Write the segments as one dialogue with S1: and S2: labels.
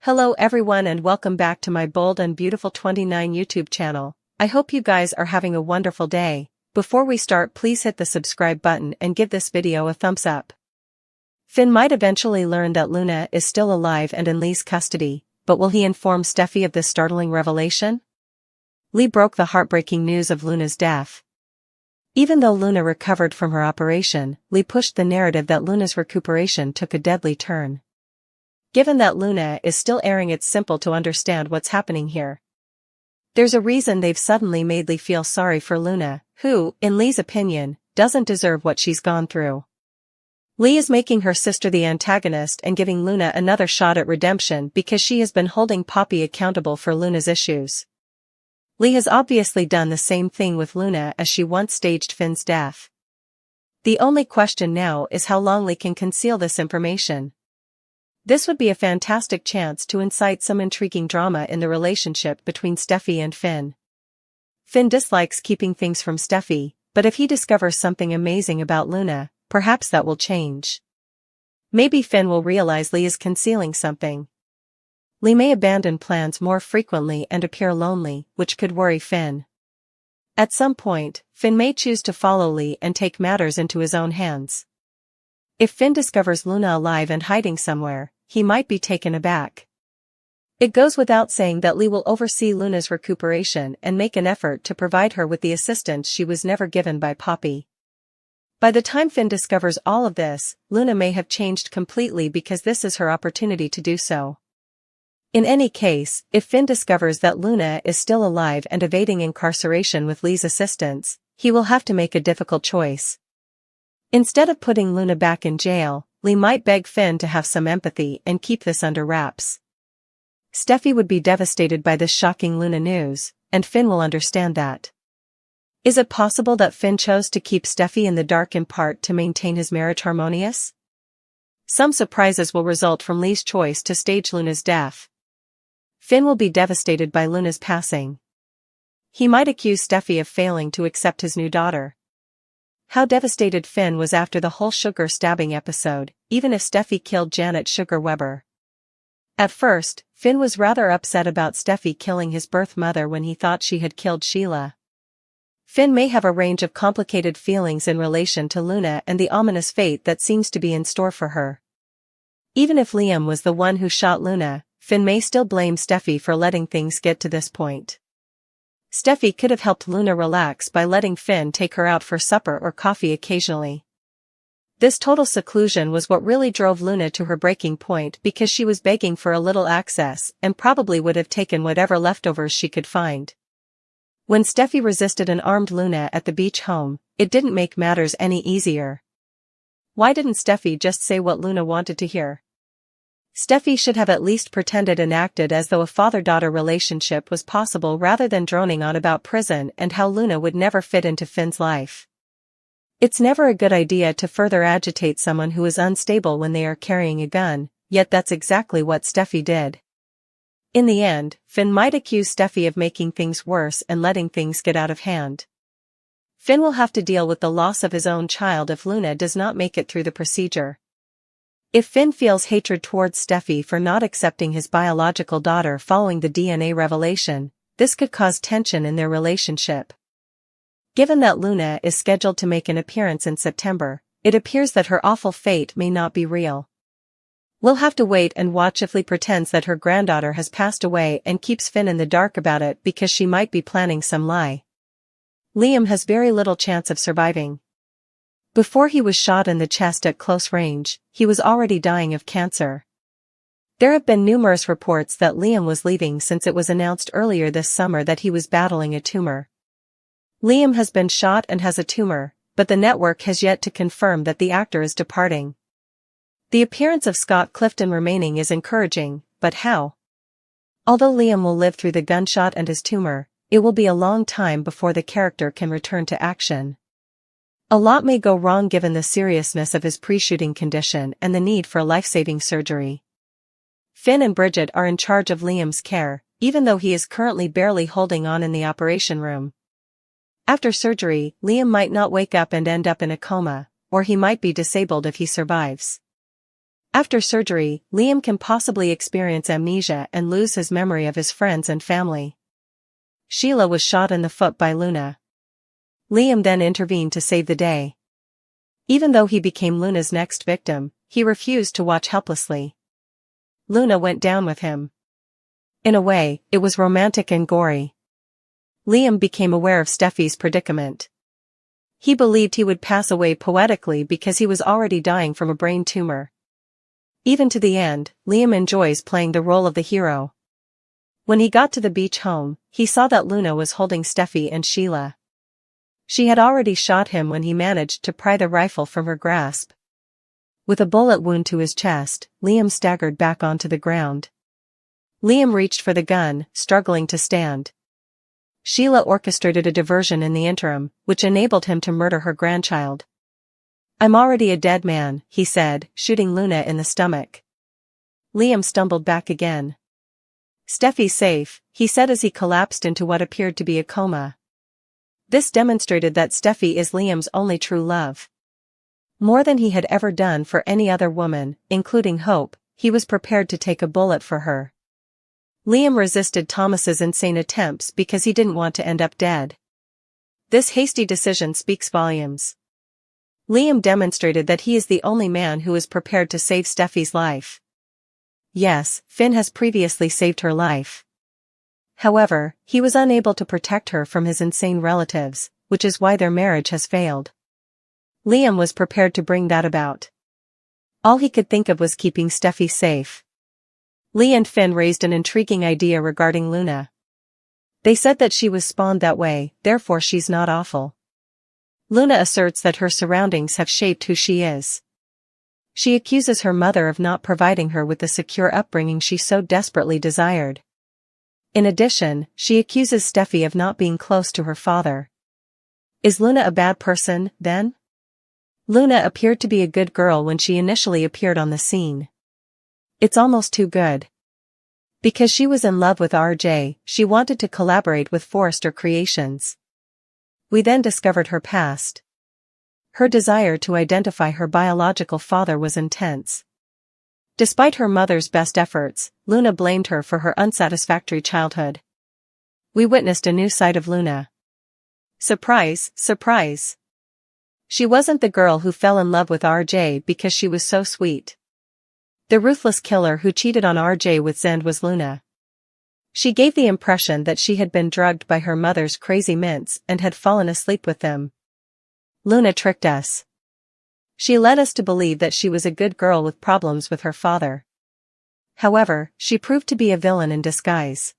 S1: Hello everyone and welcome back to my Bold and Beautiful 29 YouTube channel. I hope you guys are having a wonderful day. Before we start, please hit the subscribe button and give this video a thumbs up. Finn might eventually learn that Luna is still alive and in Lee's custody, but will he inform Steffy of this startling revelation? Lee broke the heartbreaking news of Luna's death. Even though Luna recovered from her operation, Lee pushed the narrative that Luna's recuperation took a deadly turn. Given that Luna is still airing, it's simple to understand what's happening here. There's a reason they've suddenly made Lee feel sorry for Luna, who, in Lee's opinion, doesn't deserve what she's gone through. Lee is making her sister the antagonist and giving Luna another shot at redemption because she has been holding Poppy accountable for Luna's issues. Lee has obviously done the same thing with Luna as she once staged Finn's death. The only question now is how long Lee can conceal this information. This would be a fantastic chance to incite some intriguing drama in the relationship between Steffy and Finn. Finn dislikes keeping things from Steffy, but if he discovers something amazing about Luna, perhaps that will change. Maybe Finn will realize Lee is concealing something. Lee may abandon plans more frequently and appear lonely, which could worry Finn. At some point, Finn may choose to follow Lee and take matters into his own hands. If Finn discovers Luna alive and hiding somewhere, he might be taken aback. It goes without saying that Lee will oversee Luna's recuperation and make an effort to provide her with the assistance she was never given by Poppy. By the time Finn discovers all of this, Luna may have changed completely because this is her opportunity to do so. In any case, if Finn discovers that Luna is still alive and evading incarceration with Lee's assistance, he will have to make a difficult choice. Instead of putting Luna back in jail, Lee might beg Finn to have some empathy and keep this under wraps. Steffy would be devastated by this shocking Luna news, and Finn will understand that. Is it possible that Finn chose to keep Steffy in the dark in part to maintain his marriage harmonious? Some surprises will result from Lee's choice to stage Luna's death. Finn will be devastated by Luna's passing. He might accuse Steffy of failing to accept his new daughter. How devastated Finn was after the whole Sugar stabbing episode, even if Steffy killed Janet Sugar Weber. At first, Finn was rather upset about Steffy killing his birth mother when he thought she had killed Sheila. Finn may have a range of complicated feelings in relation to Luna and the ominous fate that seems to be in store for her. Even if Liam was the one who shot Luna, Finn may still blame Steffy for letting things get to this point. Steffy could have helped Luna relax by letting Finn take her out for supper or coffee occasionally. This total seclusion was what really drove Luna to her breaking point because she was begging for a little access and probably would have taken whatever leftovers she could find. When Steffy resisted and armed Luna at the beach home, it didn't make matters any easier. Why didn't Steffy just say what Luna wanted to hear? Steffy should have at least pretended and acted as though a father-daughter relationship was possible rather than droning on about prison and how Luna would never fit into Finn's life. It's never a good idea to further agitate someone who is unstable when they are carrying a gun, yet that's exactly what Steffy did. In the end, Finn might accuse Steffy of making things worse and letting things get out of hand. Finn will have to deal with the loss of his own child if Luna does not make it through the procedure. If Finn feels hatred towards Steffy for not accepting his biological daughter following the DNA revelation, this could cause tension in their relationship. Given that Luna is scheduled to make an appearance in September, it appears that her awful fate may not be real. We'll have to wait and watch if Lee pretends that her granddaughter has passed away and keeps Finn in the dark about it because she might be planning some lie. Liam has very little chance of surviving. Before he was shot in the chest at close range, he was already dying of cancer. There have been numerous reports that Liam was leaving since it was announced earlier this summer that he was battling a tumor. Liam has been shot and has a tumor, but the network has yet to confirm that the actor is departing. The appearance of Scott Clifton remaining is encouraging, but how? Although Liam will live through the gunshot and his tumor, it will be a long time before the character can return to action. A lot may go wrong given the seriousness of his pre-shooting condition and the need for life-saving surgery. Finn and Bridget are in charge of Liam's care, even though he is currently barely holding on in the operation room. After surgery, Liam might not wake up and end up in a coma, or he might be disabled if he survives. After surgery, Liam can possibly experience amnesia and lose his memory of his friends and family. Sheila was shot in the foot by Luna. Liam then intervened to save the day. Even though he became Luna's next victim, he refused to watch helplessly. Luna went down with him. In a way, it was romantic and gory. Liam became aware of Steffy's predicament. He believed he would pass away poetically because he was already dying from a brain tumor. Even to the end, Liam enjoys playing the role of the hero. When he got to the beach home, he saw that Luna was holding Steffy and Sheila. She had already shot him when he managed to pry the rifle from her grasp. With a bullet wound to his chest, Liam staggered back onto the ground. Liam reached for the gun, struggling to stand. Sheila orchestrated a diversion in the interim, which enabled him to murder her grandchild. "I'm already a dead man," he said, shooting Luna in the stomach. Liam stumbled back again. "Steffy's safe," he said as he collapsed into what appeared to be a coma. This demonstrated that Steffy is Liam's only true love. More than he had ever done for any other woman, including Hope, he was prepared to take a bullet for her. Liam resisted Thomas's insane attempts because he didn't want to end up dead. This hasty decision speaks volumes. Liam demonstrated that he is the only man who is prepared to save Steffy's life. Yes, Finn has previously saved her life. However, he was unable to protect her from his insane relatives, which is why their marriage has failed. Liam was prepared to bring that about. All he could think of was keeping Steffy safe. Lee and Finn raised an intriguing idea regarding Luna. They said that she was spawned that way, therefore she's not awful. Luna asserts that her surroundings have shaped who she is. She accuses her mother of not providing her with the secure upbringing she so desperately desired. In addition, she accuses Steffy of not being close to her father. Is Luna a bad person, then? Luna appeared to be a good girl when she initially appeared on the scene. It's almost too good. Because she was in love with RJ, she wanted to collaborate with Forrester Creations. We then discovered her past. Her desire to identify her biological father was intense. Despite her mother's best efforts, Luna blamed her for her unsatisfactory childhood. We witnessed a new side of Luna. Surprise, surprise. She wasn't the girl who fell in love with RJ because she was so sweet. The ruthless killer who cheated on RJ with Zend was Luna. She gave the impression that she had been drugged by her mother's crazy mints and had fallen asleep with them. Luna tricked us. She led us to believe that she was a good girl with problems with her father. However, she proved to be a villain in disguise.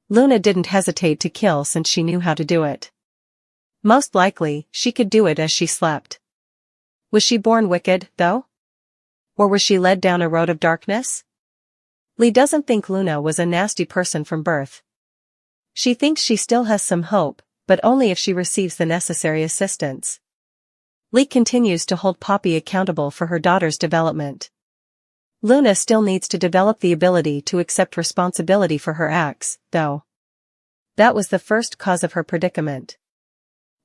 S1: Luna didn't hesitate to kill since she knew how to do it. Most likely, she could do it as she slept. Was she born wicked, though? Or was she led down a road of darkness? Lee doesn't think Luna was a nasty person from birth. She thinks she still has some hope, but only if she receives the necessary assistance. Lee continues to hold Poppy accountable for her daughter's development. Luna still needs to develop the ability to accept responsibility for her acts, though. That was the first cause of her predicament.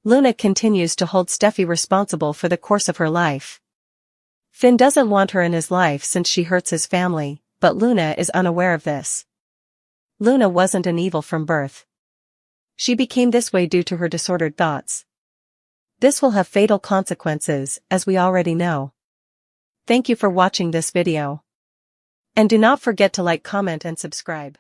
S1: Luna continues to hold Steffy responsible for the course of her life. Finn doesn't want her in his life since she hurts his family, but Luna is unaware of this. Luna wasn't an evil from birth. She became this way due to her disordered thoughts. This will have fatal consequences, as we already know. Thank you for watching this video. And do not forget to like, comment and subscribe.